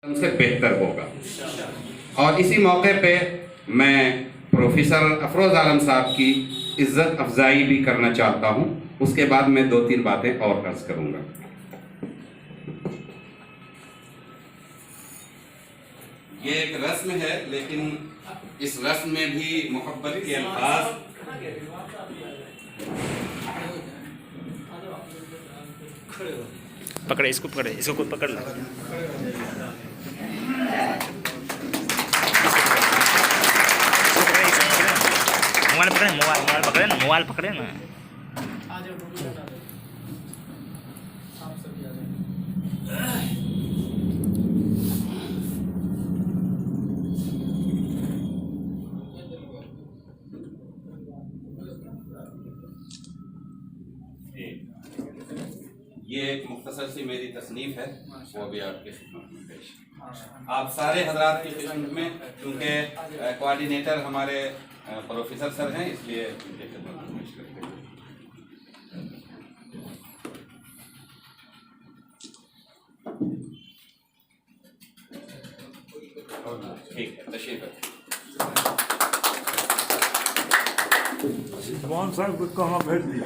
से बेहतर होगा। और इसी मौके पे मैं प्रोफेसर अफरोज आलम साहब की इज्जत अफजाई भी करना चाहता हूं। उसके बाद मैं 2-3 बातें और अर्ज करूंगा। ये एक रस्म है, लेकिन इस रस्म में भी मोहब्बत के अल्फाज पकड़े, इसको पकड़े, इसको कोई पकड़ लो। मोबाइल पकड़े, मोबाइल पकड़े ना, मोबाइल पकड़े ना। ये एक मुख्तसर सी मेरी तसनीफ है, वो भी आपके खिदमत में पेश। आप सारे हजरात की खिदमत में, क्योंकि कोऑर्डिनेटर हमारे प्रोफेसर सर हैं, इसलिए उनके खिदमत में पेश करते हैं। ठीक है, तशरीफ है। साहब को कहाँ भेज दिया?